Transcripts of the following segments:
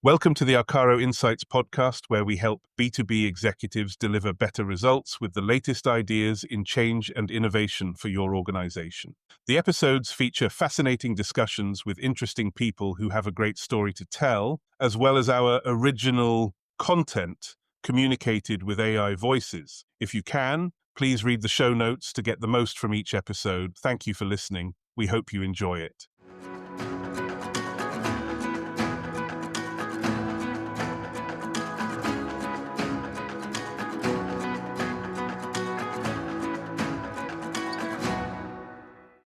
Welcome to the Arcaro Insights podcast, where we help B2B executives deliver better results with the latest ideas in change and innovation for your organization. The episodes feature fascinating discussions with interesting people who have a great story to tell, as well as our original content communicated with AI voices. If you can, please read the show notes to get the most from each episode. Thank you for listening. We hope you enjoy it.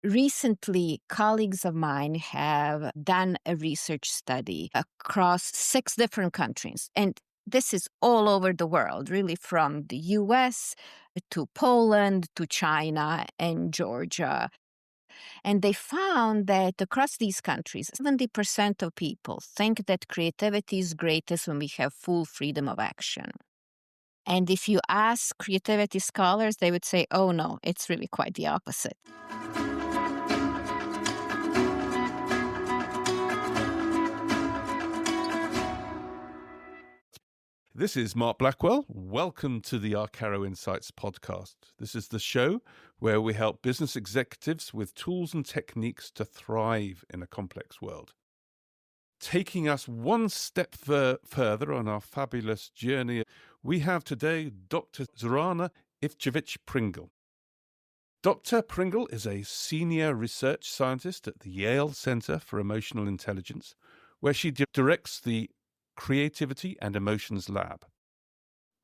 Recently, colleagues of mine have done a research study across 6 different countries. And this is all over the world, really, from the US to Poland to China and Georgia. And they found that across these countries, 70% of people think that creativity is greatest when we have full freedom of action. And if you ask creativity scholars, they would say, oh no, it's really quite the opposite. This is Mark Blackwell. Welcome to the Arcaro Insights podcast. This is the show where we help business executives with tools and techniques to thrive in a complex world. Taking us one step further on our fabulous journey, we have today Dr. Zorana Ivcevic Pringle. Dr. Pringle is a senior research scientist at the Yale Center for Emotional Intelligence, where she directs the Creativity and Emotions Lab.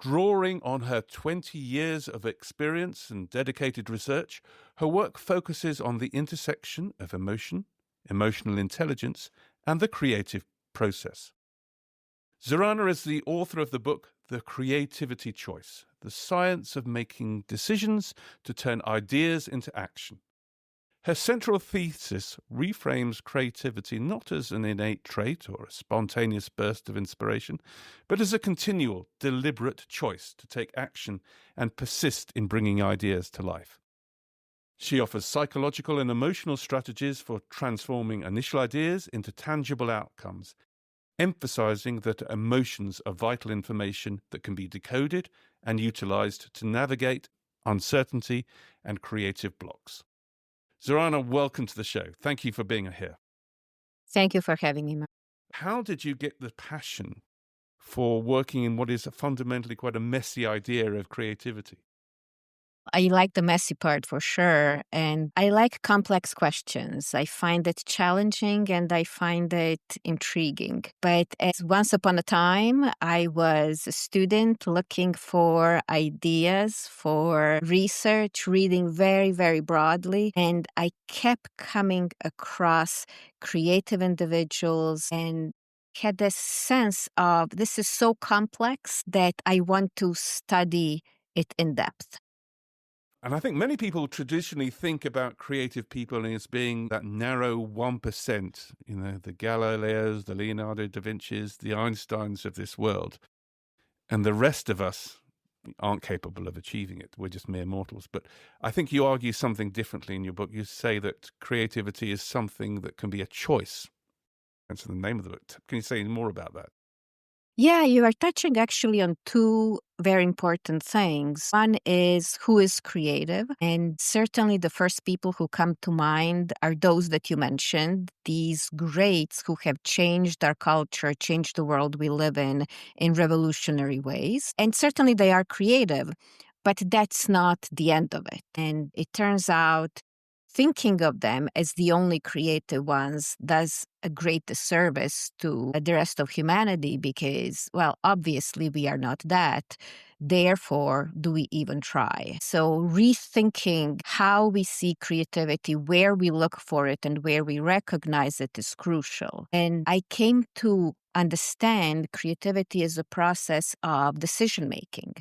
Drawing on her 20 years of experience and dedicated research, her work focuses on the intersection of emotion, emotional intelligence, and the creative process. Zorana is the author of the book, The Creativity Choice, the science of making decisions to turn ideas into action. Her central thesis reframes creativity not as an innate trait or a spontaneous burst of inspiration, but as a continual, deliberate choice to take action and persist in bringing ideas to life. She offers psychological and emotional strategies for transforming initial ideas into tangible outcomes, emphasizing that emotions are vital information that can be decoded and utilized to navigate uncertainty and creative blocks. Zorana, welcome to the show. Thank you for being here. Thank you for having me, Mark. How did you get the passion for working in what is fundamentally quite a messy idea of creativity? I like the messy part for sure, and I like complex questions. I find it challenging and I find it intriguing. But as once upon a time, I was a student looking for ideas for research, reading very, very broadly, and I kept coming across creative individuals and had this sense of this is so complex that I want to study it in depth. And I think many people traditionally think about creative people as being that narrow 1%, the Galileos, the Leonardo da Vinci's, the Einsteins of this world. And the rest of us aren't capable of achieving it. We're just mere mortals. But I think you argue something differently in your book. You say that creativity is something that can be a choice. That's the name of the book. Can you say more about that? Yeah, you are touching actually on 2 very important things. One is who is creative, and certainly the first people who come to mind are those that you mentioned, these greats who have changed our culture, changed the world we live in revolutionary ways. And certainly they are creative, but that's not the end of it. And it turns out thinking of them as the only creative ones does a great disservice to the rest of humanity because, well, obviously we are not that. Therefore, do we even try? So rethinking how we see creativity, where we look for it and where we recognize it is crucial. And I came to understand creativity as a process of decision making.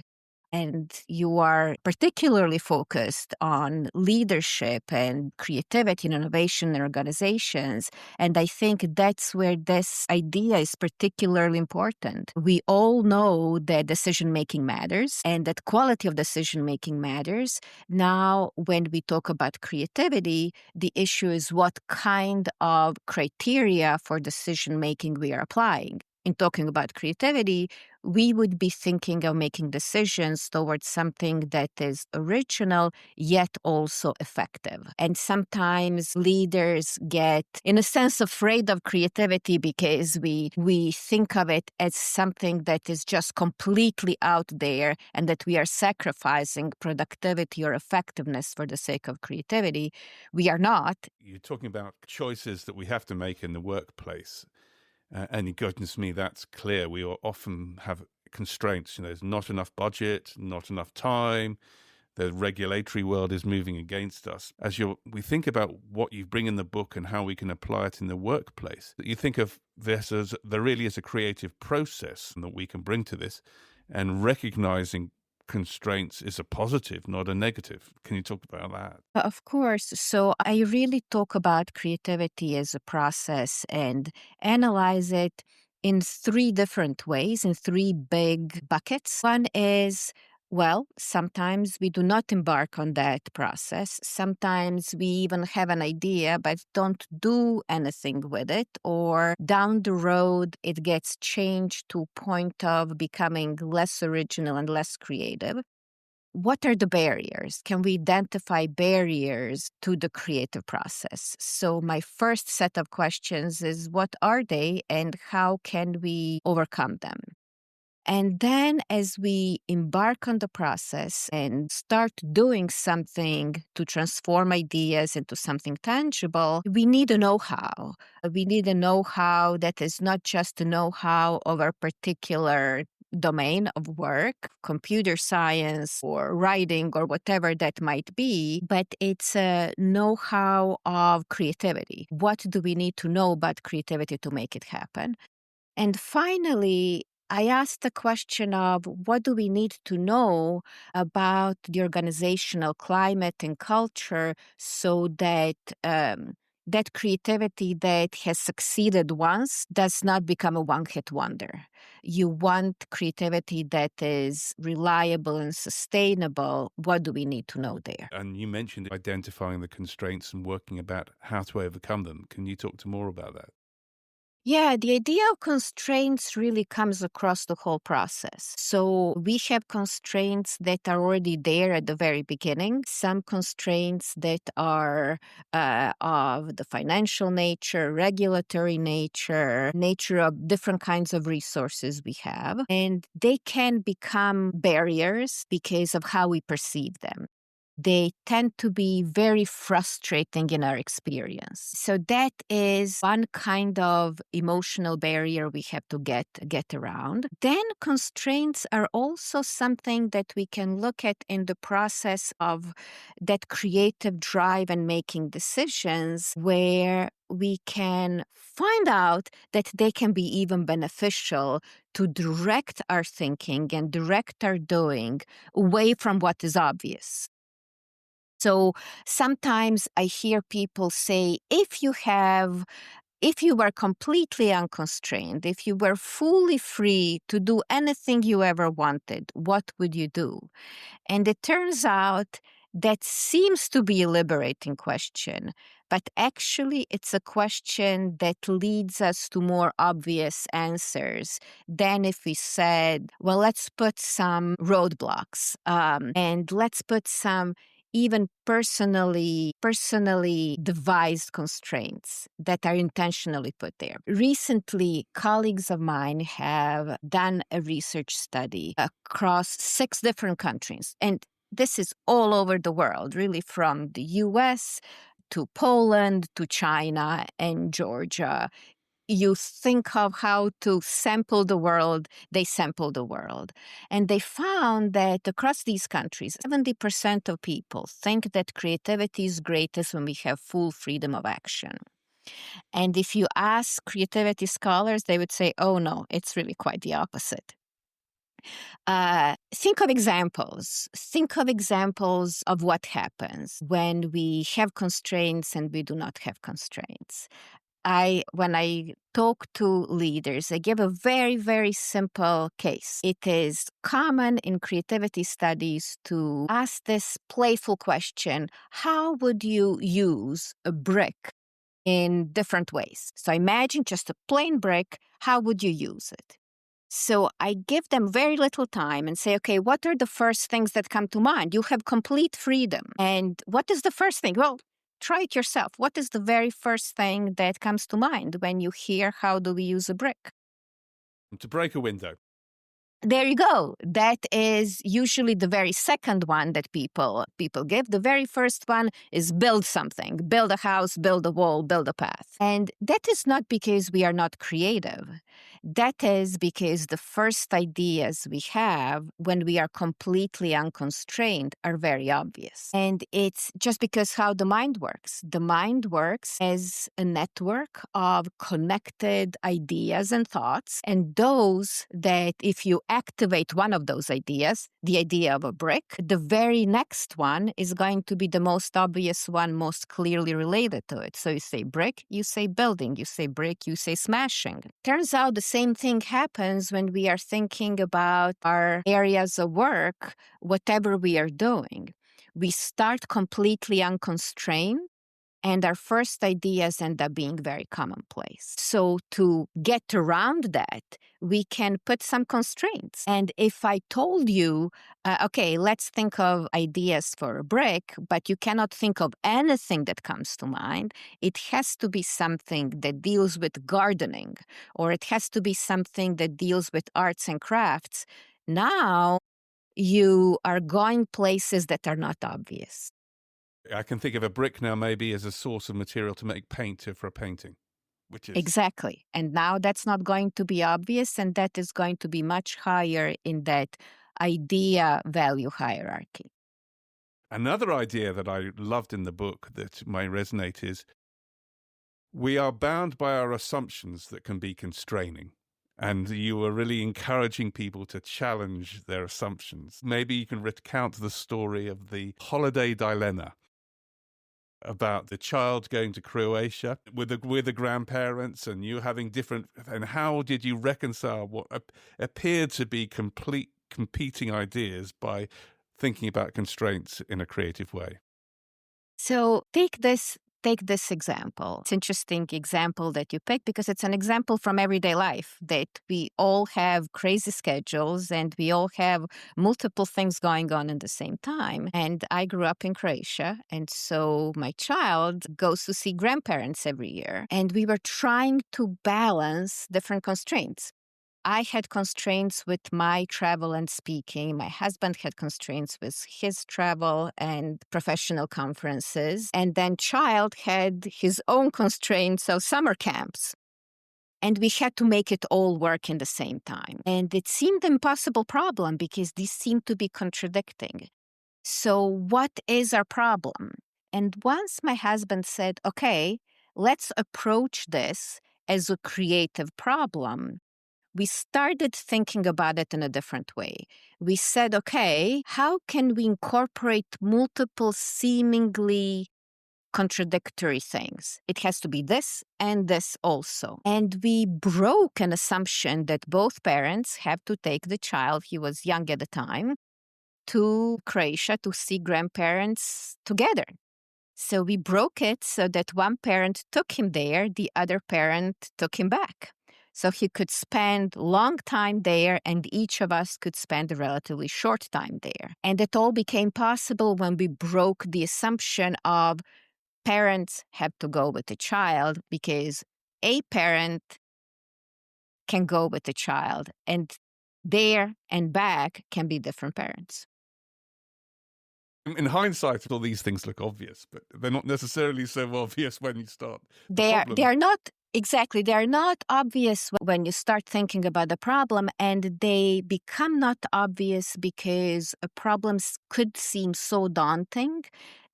And you are particularly focused on leadership and creativity and innovation in organizations. And I think that's where this idea is particularly important. We all know that decision-making matters and that quality of decision-making matters. Now, when we talk about creativity, the issue is what kind of criteria for decision-making we are applying. in talking about creativity, we would be thinking of making decisions towards something that is original, yet also effective. And sometimes leaders get, in a sense, afraid of creativity because we think of it as something that is just completely out there and that we are sacrificing productivity or effectiveness for the sake of creativity. We are not. You're talking about choices that we have to make in the workplace. And goodness me, that's clear. We often have constraints. There's not enough budget, not enough time. The regulatory world is moving against us. We think about what you bring in the book and how we can apply it in the workplace, you think of this as there really is a creative process that we can bring to this, and recognizing constraints is a positive, not a negative. Can you talk about that? Of course. So I really talk about creativity as a process and analyze it in three different ways, in three big buckets. One is, well, sometimes we do not embark on that process. Sometimes we even have an idea, but don't do anything with it. Or down the road, it gets changed to a point of becoming less original and less creative. What are the barriers? Can we identify barriers to the creative process? So my first set of questions is, what are they and how can we overcome them? And then as we embark on the process and start doing something to transform ideas into something tangible, we need a know-how. We need a know-how that is not just a know-how of a particular domain of work, computer science or writing or whatever that might be, but it's a know-how of creativity. What do we need to know about creativity to make it happen? And finally, I asked the question of what do we need to know about the organizational climate and culture so that that creativity that has succeeded once does not become a one-hit wonder. You want creativity that is reliable and sustainable. What do we need to know there? And you mentioned identifying the constraints and working about how to overcome them. Can you talk to more about that? Yeah, the idea of constraints really comes across the whole process. So we have constraints that are already there at the very beginning, some constraints that are of the financial nature, regulatory nature of different kinds of resources we have. And they can become barriers because of how we perceive them. They tend to be very frustrating in our experience. So that is one kind of emotional barrier we have to get around. Then constraints are also something that we can look at in the process of that creative drive and making decisions, where we can find out that they can be even beneficial to direct our thinking and direct our doing away from what is obvious. So sometimes I hear people say, if you were completely unconstrained, if you were fully free to do anything you ever wanted, what would you do? And it turns out that seems to be a liberating question, but actually it's a question that leads us to more obvious answers than if we said, well, let's put some roadblocks and let's put some even personally devised constraints that are intentionally put there. Recently, colleagues of mine have done a research study across 6 different countries. And this is all over the world, really, from the US to Poland to China and Georgia. You think of how to sample the world, they sample the world. And they found that across these countries, 70% of people think that creativity is greatest when we have full freedom of action. And if you ask creativity scholars, they would say, oh no, it's really quite the opposite. Think of examples. Think of examples of what happens when we have constraints and we do not have constraints. When I talk to leaders, I give a very, very simple case. It is common in creativity studies to ask this playful question: how would you use a brick in different ways. So imagine just a plain brick. How would you use it? So I give them very little time and say, okay, what are the first things that come to mind? You have complete freedom. And what is the first thing? Well, try it yourself. What is the very first thing that comes to mind when you hear how do we use a brick? To break a window. There you go. That is usually the very second one that people give. The very first one is build something, build a house, build a wall, build a path. And that is not because we are not creative. That is because the first ideas we have when we are completely unconstrained are very obvious. And it's just because how the mind works. The mind works as a network of connected ideas and thoughts. And those that if you activate one of those ideas, the idea of a brick, the very next one is going to be the most obvious one, most clearly related to it. So you say brick, you say building, you say brick, you say smashing. Turns out the same thing happens when we are thinking about our areas of work, whatever we are doing. We start completely unconstrained, and our first ideas end up being very commonplace. So to get around that, we can put some constraints. And if I told you, okay, let's think of ideas for a brick, but you cannot think of anything that comes to mind, it has to be something that deals with gardening, or it has to be something that deals with arts and crafts. Now you are going places that are not obvious. I can think of a brick now maybe as a source of material to make paint for a painting, which is... Exactly. And now that's not going to be obvious, and that is going to be much higher in that idea value hierarchy. Another idea that I loved in the book that might resonate is we are bound by our assumptions that can be constraining. And you were really encouraging people to challenge their assumptions. Maybe you can recount the story of the holiday dilemma about the child going to Croatia with the grandparents and you having different, and how did you reconcile what appeared to be competing ideas by thinking about constraints in a creative way? So take this example. It's an interesting example that you picked because it's an example from everyday life that we all have crazy schedules and we all have multiple things going on at the same time. And I grew up in Croatia, and so my child goes to see grandparents every year. And we were trying to balance different constraints. I had constraints with my travel and speaking. My husband had constraints with his travel and professional conferences. And then child had his own constraints of summer camps. And we had to make it all work in the same time. And it seemed an impossible problem because these seemed to be contradicting. So what is our problem? And once my husband said, okay, let's approach this as a creative problem, we started thinking about it in a different way. We said, okay, how can we incorporate multiple seemingly contradictory things? It has to be this and this also. And we broke an assumption that both parents have to take the child, he was young at the time, to Croatia to see grandparents together. So we broke it so that one parent took him there, the other parent took him back. So he could spend long time there and each of us could spend a relatively short time there. And it all became possible when we broke the assumption of parents have to go with the child because a parent can go with the child and there and back can be different parents. In hindsight, all these things look obvious, but they're not necessarily so obvious when you start. They are not exactly. They are not obvious when you start thinking about the problem, and they become not obvious because problems could seem so daunting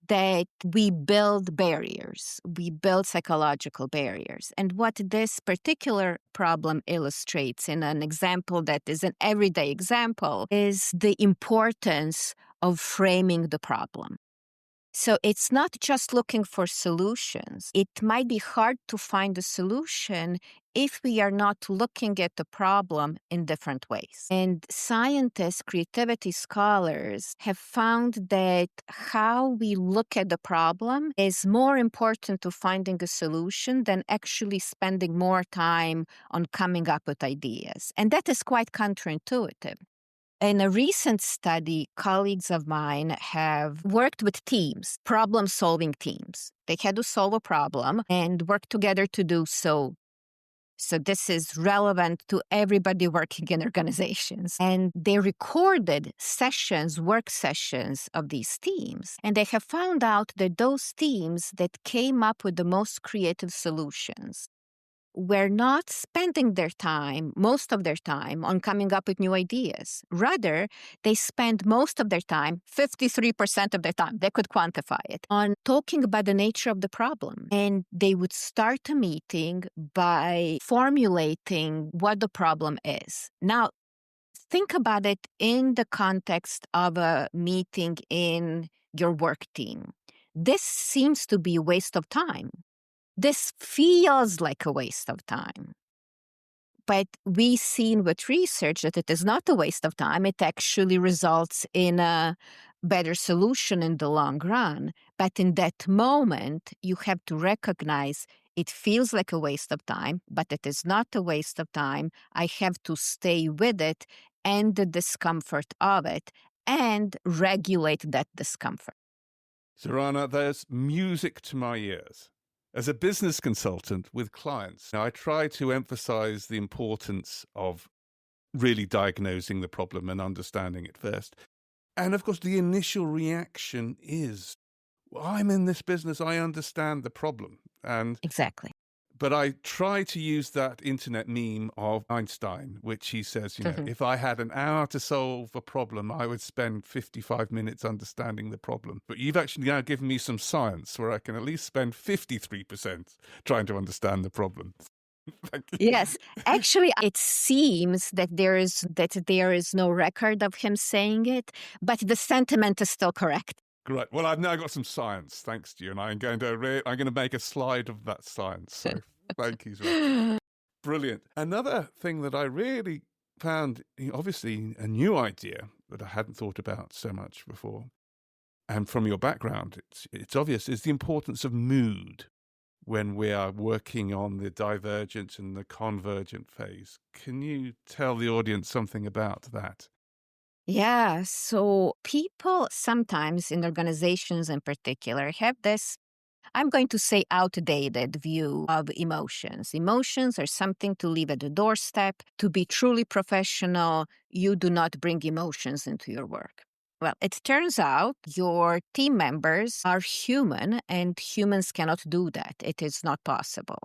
that we build barriers. We build psychological barriers. And what this particular problem illustrates in an example that is an everyday example is the importance of framing the problem. So it's not just looking for solutions. It might be hard to find a solution if we are not looking at the problem in different ways. And scientists, creativity scholars have found that how we look at the problem is more important to finding a solution than actually spending more time on coming up with ideas. And that is quite counterintuitive. In a recent study, colleagues of mine have worked with teams, problem-solving teams. They had to solve a problem and work together to do so. So this is relevant to everybody working in organizations. And they recorded sessions, work sessions of these teams. And they have found out that those teams that came up with the most creative solutions were not spending their time, most of their time, on coming up with new ideas. Rather, they spend most of their time, 53% of their time, they could quantify it, on talking about the nature of the problem. And they would start a meeting by formulating what the problem is. Now, think about it in the context of a meeting in your work team. This seems to be a waste of time. This feels like a waste of time. But we've seen with research that it is not a waste of time. It actually results in a better solution in the long run. But in that moment, you have to recognize it feels like a waste of time, but it is not a waste of time. I have to stay with it and the discomfort of it and regulate that discomfort. Zorana, there's music to my ears. As a business consultant with clients, I try to emphasize the importance of really diagnosing the problem and understanding it first. And of course, the initial reaction is, well, I'm in this business, I understand the problem. Exactly. But I try to use that internet meme of Einstein, which he says, if I had an hour to solve a problem, I would spend 55 minutes understanding the problem. But you've actually now given me some science where I can at least spend 53% trying to understand the problem. Thank you. Yes, actually, it seems that there is no record of him saying it, but the sentiment is still correct. Great. Well, I've now got some science, thanks to you, and I'm going to make a slide of that science. So thank you, Zoe. Brilliant. Another thing that I really found, obviously, a new idea that I hadn't thought about so much before, and from your background, it's obvious, is the importance of mood when we are working on the divergent and the convergent phase. Can you tell the audience something about that? Yeah, so people sometimes in organizations in particular have this, I'm going to say, outdated view of emotions. Emotions are something to leave at the doorstep. To be truly professional, you do not bring emotions into your work. Well, it turns out your team members are human, and humans cannot do that. It is not possible.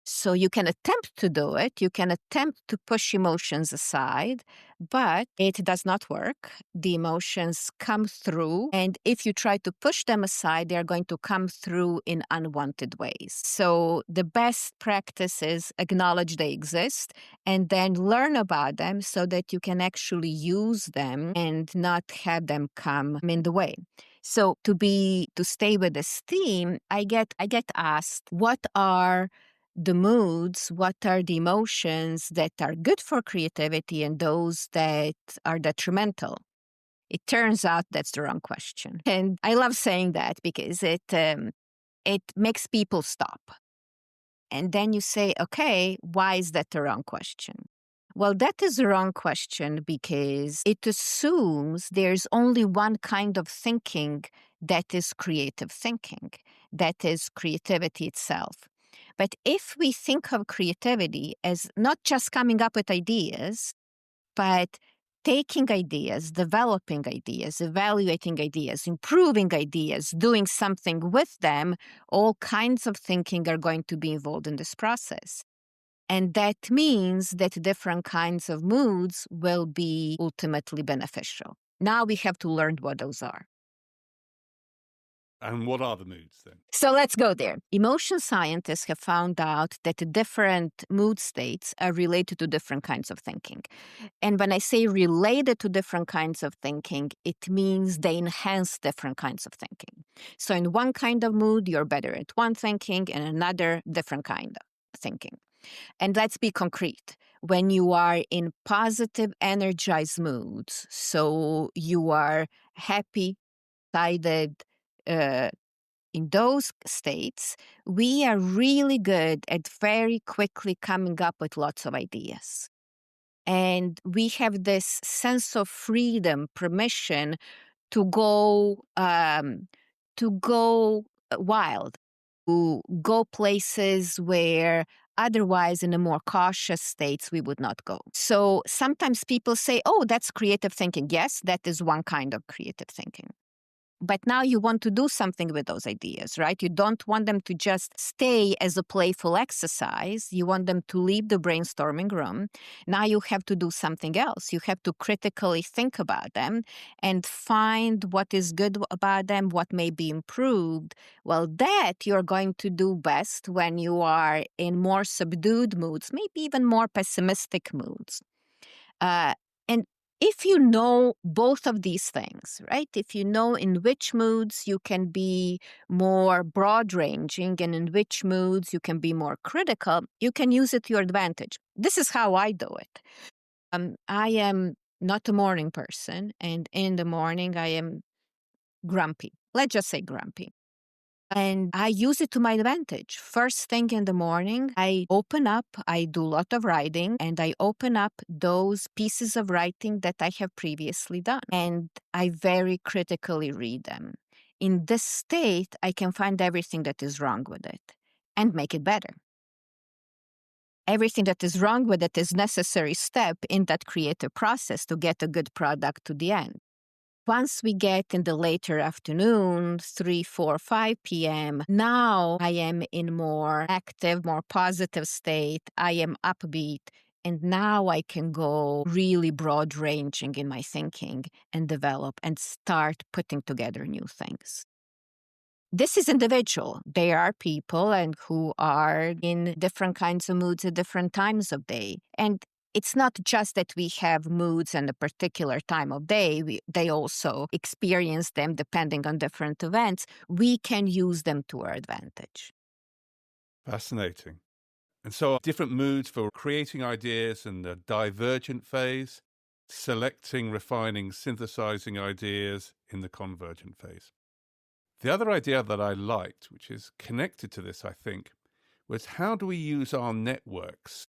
So you can attempt to do it. You can attempt to push emotions aside, but it does not work. The emotions come through, and if you try to push them aside, they are going to come through in unwanted ways. So the best practice is acknowledge they exist and then learn about them so that you can actually use them and not have them come in the way. So to stay with this theme, I get asked, what are the moods, what are the emotions that are good for creativity and those that are detrimental? It turns out that's the wrong question. And I love saying that because it makes people stop. And then you say, okay, why is that the wrong question? Well, that is the wrong question because it assumes there's only one kind of thinking that is creative thinking, that is creativity itself. But if we think of creativity as not just coming up with ideas, but taking ideas, developing ideas, evaluating ideas, improving ideas, doing something with them, all kinds of thinking are going to be involved in this process. And that means that different kinds of moods will be ultimately beneficial. Now we have to learn what those are. And what are the moods then? So let's go there. Emotion scientists have found out that the different mood states are related to different kinds of thinking. And when I say related to different kinds of thinking, it means they enhance different kinds of thinking. So in one kind of mood, you're better at one thinking, and another different kind of thinking. And let's be concrete. When you are in positive, energized moods, so you are happy, excited, in those states, we are really good at very quickly coming up with lots of ideas. And we have this sense of freedom, permission to go wild, to go places where otherwise in a more cautious states we would not go. So sometimes people say, oh, that's creative thinking. Yes, that is one kind of creative thinking. But now you want to do something with those ideas, right? You don't want them to just stay as a playful exercise. You want them to leave the brainstorming room. Now you have to do something else. You have to critically think about them and find what is good about them, what may be improved. Well, that you're going to do best when you are in more subdued moods, maybe even more pessimistic moods. And if you know both of these things, right? If you know in which moods you can be more broad ranging and in which moods you can be more critical, you can use it to your advantage. This is how I do it. I am not a morning person, and in the morning I am grumpy. Let's just say grumpy. And I use it to my advantage. First thing in the morning, I open up, I do a lot of writing, and I open up those pieces of writing that I have previously done. And I very critically read them. In this state, I can find everything that is wrong with it and make it better. Everything that is wrong with it is necessary step in that creative process to get a good product to the end. Once we get in the later afternoon, 3, 4, 5 p.m., now I am in more active, more positive state. I am upbeat. And now I can go really broad ranging in my thinking and develop and start putting together new things. This is individual. There are people and who are in different kinds of moods at different times of day. And it's not just that we have moods at a particular time of day. They also experience them depending on different events. We can use them to our advantage. Fascinating. And so different moods for creating ideas and the divergent phase, selecting, refining, synthesizing ideas in the convergent phase. The other idea that I liked, which is connected to this, I think, was how do we use our networks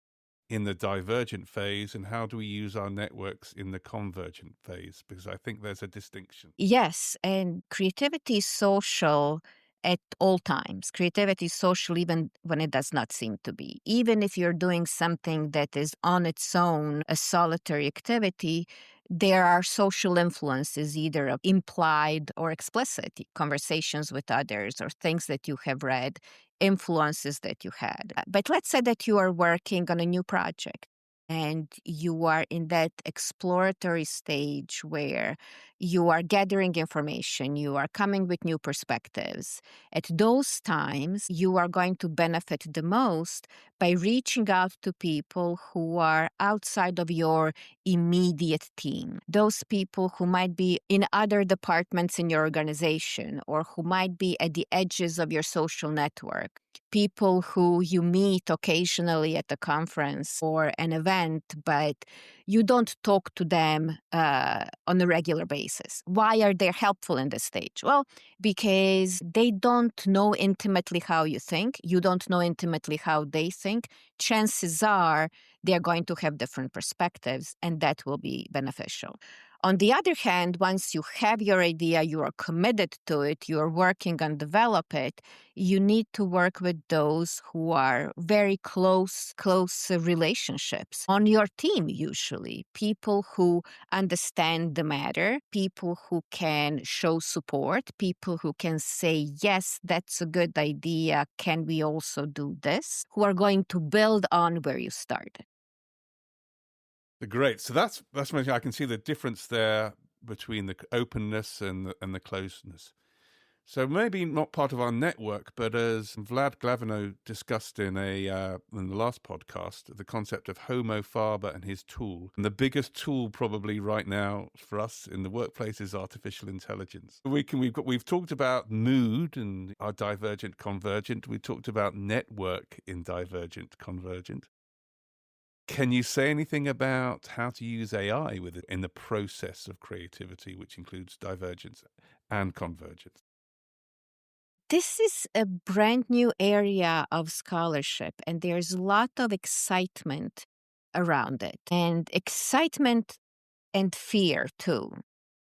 in the divergent phase and how do we use our networks in the convergent phase? Because I think there's a distinction. Yes, and creativity is social at all times. Creativity is social even when it does not seem to be. Even if you're doing something that is on its own a solitary activity, there are social influences, either of implied or explicit, conversations with others or things that you have read, influences that you had. But let's say that you are working on a new project and you are in that exploratory stage where you are gathering information, you are coming with new perspectives. At those times, you are going to benefit the most by reaching out to people who are outside of your immediate team. Those people who might be in other departments in your organization or who might be at the edges of your social network. People who you meet occasionally at a conference or an event, but you don't talk to them on a regular basis. Why are they helpful in this stage? Well, because they don't know intimately how you think. You don't know intimately how they think. Chances are they're going to have different perspectives, and that will be beneficial. On the other hand, once you have your idea, you are committed to it, you are working on develop it, you need to work with those who are very close relationships on your team, usually. People who understand the matter, people who can show support, people who can say, yes, that's a good idea. Can we also do this? Who are going to build on where you started. Great. So that's amazing. I can see the difference there between the openness and the closeness. So maybe not part of our network, but as Vlad Glavino discussed in the last podcast, the concept of Homo faber and his tool. And the biggest tool probably right now for us in the workplace is artificial intelligence. We've talked about mood and our divergent convergent. We talked about network in divergent convergent. Can you say anything about how to use AI with it in the process of creativity, which includes divergence and convergence? This is a brand new area of scholarship, and there's a lot of excitement around it, and excitement and fear too.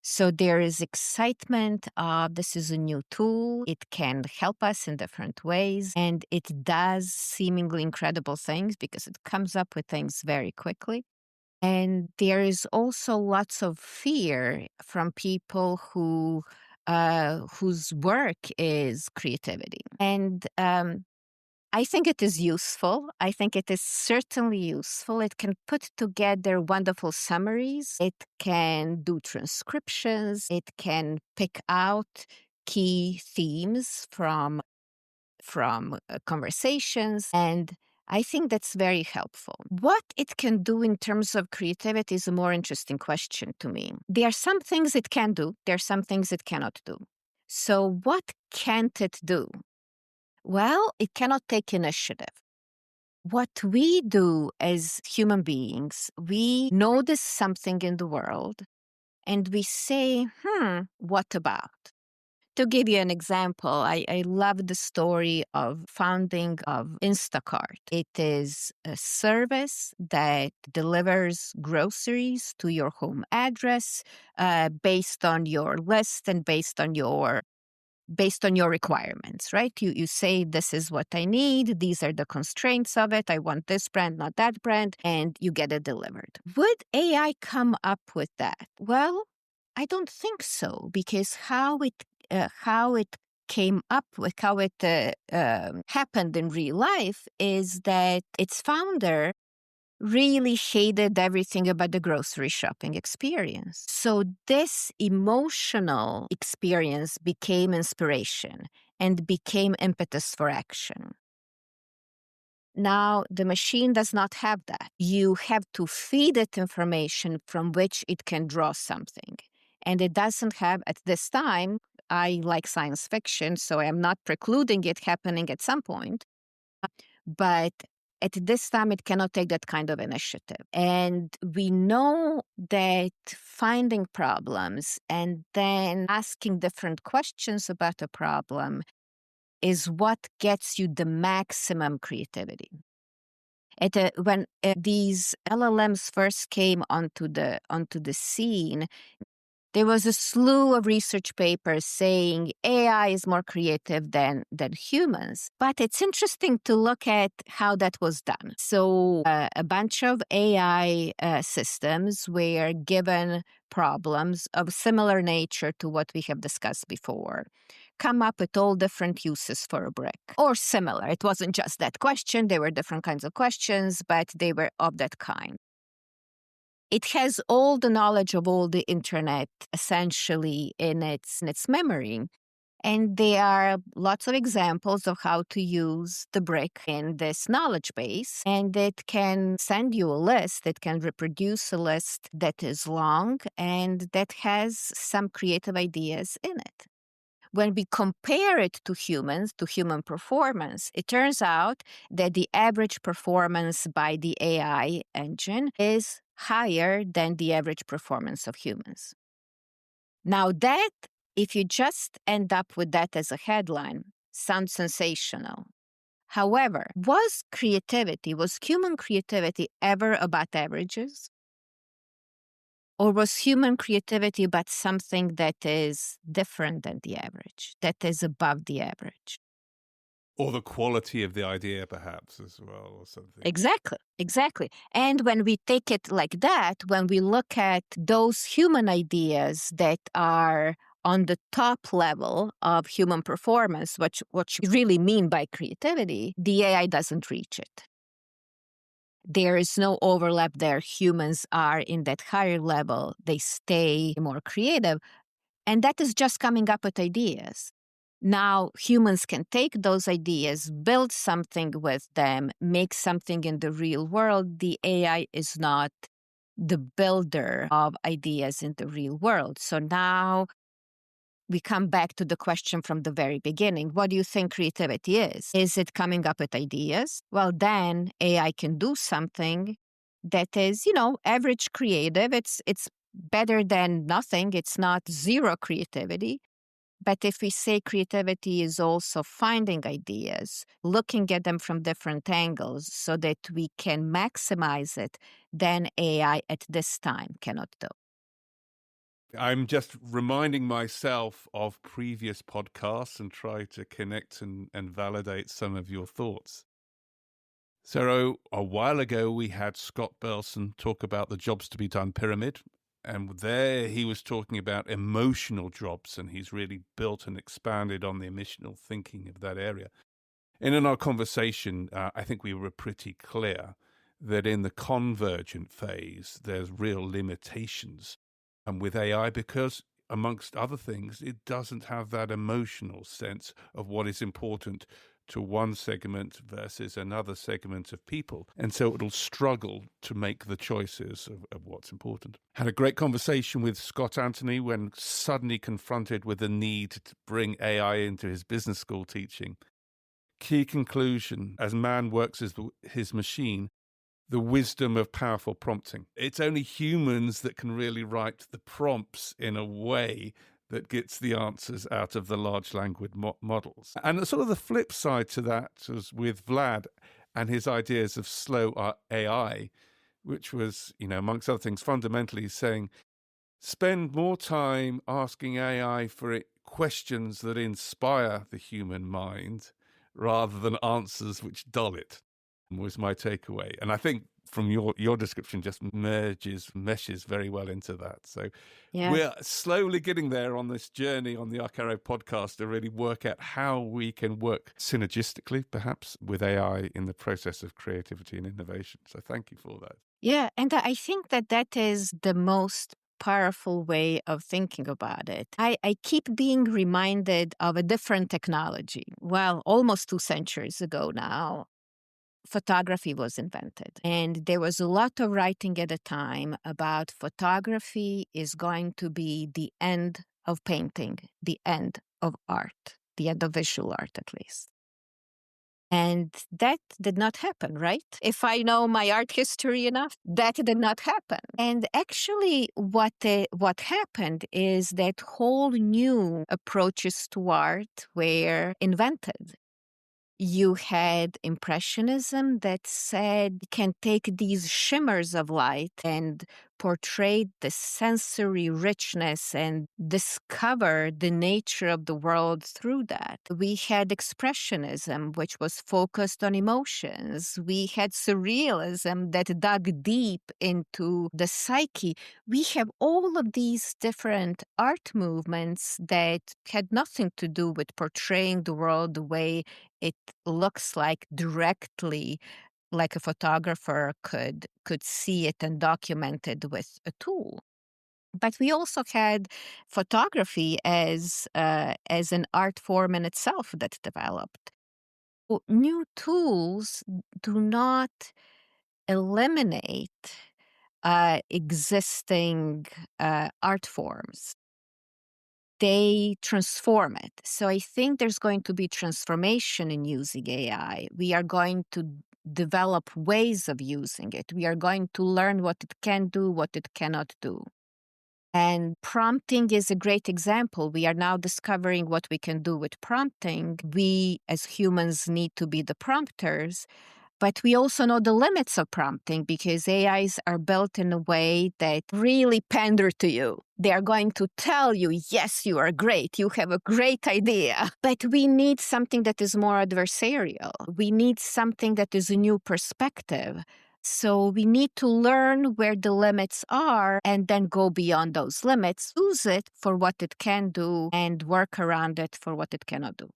So there is excitement of this is a new tool. It can help us in different ways, and it does seemingly incredible things because it comes up with things very quickly. And there is also lots of fear from people whose work is creativity. And I think it is useful. I think it is certainly useful. It can put together wonderful summaries. It can do transcriptions. It can pick out key themes from conversations, and I think that's very helpful. What it can do in terms of creativity is a more interesting question to me. There are some things it can do, there are some things it cannot do. So what can't it do? Well, it cannot take initiative. What we do as human beings, we notice something in the world and we say, what about? To give you an example, I love the story of founding of Instacart. It is a service that delivers groceries to your home address based on your list and based on your requirements, right? You say, this is what I need. These are the constraints of it. I want this brand, not that brand, and you get it delivered. Would AI come up with that? Well, I don't think so, because how it came up with, how it happened in real life is that its founder really hated everything about the grocery shopping experience. So this emotional experience became inspiration and became impetus for action. Now, the machine does not have that. You have to feed it information from which it can draw something. And it doesn't have, at this time, I like science fiction, so I am not precluding it happening at some point. But at this time, it cannot take that kind of initiative. And we know that finding problems and then asking different questions about a problem is what gets you the maximum creativity. When these LLMs first came onto the scene, there was a slew of research papers saying AI is more creative than humans. But it's interesting to look at how that was done. So a bunch of AI systems were given problems of similar nature to what we have discussed before, come up with all different uses for a brick, or similar. It wasn't just that question. There were different kinds of questions, but they were of that kind. It has all the knowledge of all the internet essentially in its memory. And there are lots of examples of how to use the brick in this knowledge base. And it can send you a list. It can reproduce a list that is long and that has some creative ideas in it. When we compare it to humans, to human performance, it turns out that the average performance by the AI engine is higher than the average performance of humans. Now that, if you just end up with that as a headline, sounds sensational. However, was human creativity ever about averages? Or was human creativity about something that is different than the average, that is above the average? Or the quality of the idea, perhaps, as well, or something. Exactly. And when we take it like that, when we look at those human ideas that are on the top level of human performance, what you really mean by creativity, the AI doesn't reach it. There is no overlap there. Humans are in that higher level. They stay more creative. And that is just coming up with ideas. Now humans can take those ideas, build something with them, make something in the real world. The AI is not the builder of ideas in the real world. So now we come back to the question from the very beginning. What do you think creativity is? Is it coming up with ideas? Well, then AI can do something that is, average creative. It's better than nothing. It's not zero creativity. But if we say creativity is also finding ideas, looking at them from different angles so that we can maximize it, then AI at this time cannot do. I'm just reminding myself of previous podcasts and try to connect and validate some of your thoughts. So a while ago, we had Scott Burleson talk about the jobs to be done pyramid. And there he was talking about emotional jobs, and he's really built and expanded on the emotional thinking of that area. And in our conversation, I think we were pretty clear that in the convergent phase, there's real limitations. And with AI, because amongst other things, it doesn't have that emotional sense of what is important to one segment versus another segment of people. And so it'll struggle to make the choices of what's important. Had a great conversation with Scott Anthony when suddenly confronted with the need to bring AI into his business school teaching. Key conclusion, as man works as his machine, the wisdom of powerful prompting. It's only humans that can really write the prompts in a way that gets the answers out of the large language models. And sort of the flip side to that was with Vlad and his ideas of slow AI, which was, amongst other things, fundamentally saying, spend more time asking AI for questions that inspire the human mind rather than answers which dull it, was my takeaway. And I think from your description just meshes very well into that. So we're slowly getting there on this journey on the Arcaro podcast to really work out how we can work synergistically, perhaps, with AI in the process of creativity and innovation. So thank you for that. Yeah, and I think that is the most powerful way of thinking about it. I keep being reminded of a different technology. Well, almost 2 centuries ago now, photography was invented. And there was a lot of writing at the time about photography is going to be the end of painting, the end of art, the end of visual art at least. And that did not happen, right? If I know my art history enough, that did not happen. And actually what happened is that whole new approaches to art were invented. You had Impressionism that said can take these shimmers of light and portray the sensory richness and discover the nature of the world through that. We had Expressionism, which was focused on emotions. We had Surrealism that dug deep into the psyche. We have all of these different art movements that had nothing to do with portraying the world the way it looks like directly, like a photographer could see it and document it with a tool. But we also had photography as an art form in itself that developed. New tools do not eliminate existing art forms. They transform it. So I think there's going to be transformation in using AI. We are going to develop ways of using it. We are going to learn what it can do, what it cannot do. And prompting is a great example. We are now discovering what we can do with prompting. We as humans need to be the prompters. But we also know the limits of prompting because AIs are built in a way that really pander to you. They are going to tell you, yes, you are great. You have a great idea. But we need something that is more adversarial. We need something that is a new perspective. So we need to learn where the limits are and then go beyond those limits, use it for what it can do and work around it for what it cannot do.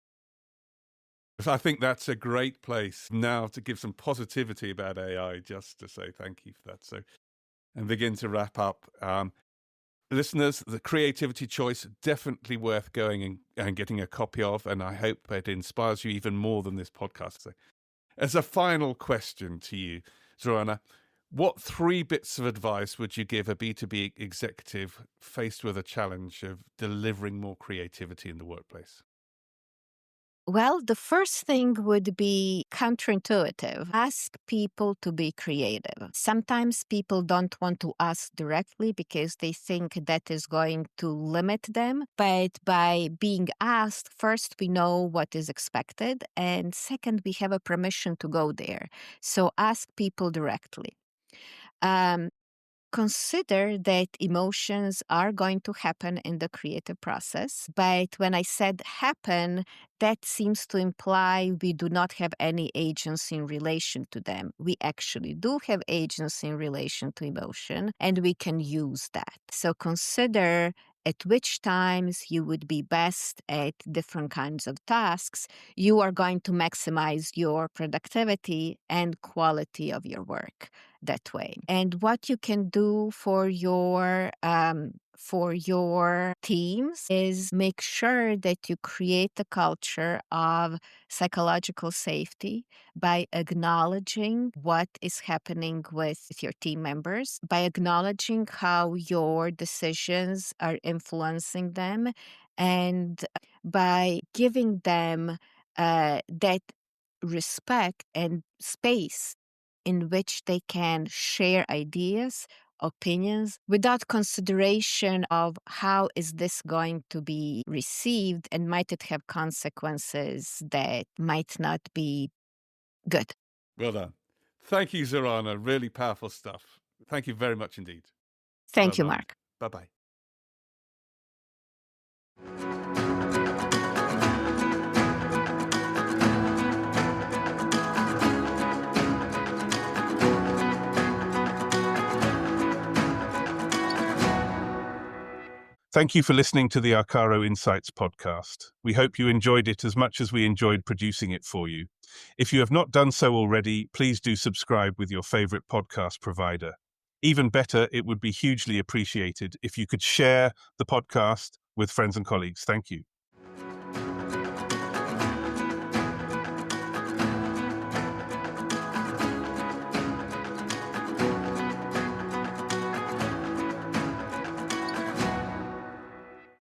I think that's a great place now to give some positivity about AI, just to say thank you for that. So, and begin to wrap up. listeners, the creativity choice, definitely worth going and getting a copy of, and I hope it inspires you even more than this podcast. So, as a final question to you, Zorana, what 3 bits of advice would you give a B2B executive faced with a challenge of delivering more creativity in the workplace? Well, the first thing would be counterintuitive. Ask people to be creative. Sometimes people don't want to ask directly because they think that is going to limit them. But by being asked, first, we know what is expected. And second, we have a permission to go there. So ask people directly. Um, Consider that emotions are going to happen in the creative process. But when I said happen, that seems to imply we do not have any agency in relation to them. We actually do have agency in relation to emotion, and we can use that. So consider at which times you would be best at different kinds of tasks. You are going to maximize your productivity and quality of your work that way. And what you can do for your teams is make sure that you create a culture of psychological safety by acknowledging what is happening with your team members, by acknowledging how your decisions are influencing them, and by giving them that respect and space in which they can share ideas, opinions, without consideration of how is this going to be received and might it have consequences that might not be good. Well done. Thank you, Zorana. Really powerful stuff. Thank you very much indeed. Thank you, Mark. Bye-bye. Thank you for listening to the Arcaro Insights podcast. We hope you enjoyed it as much as we enjoyed producing it for you. If you have not done so already, please do subscribe with your favorite podcast provider. Even better, it would be hugely appreciated if you could share the podcast with friends and colleagues. Thank you.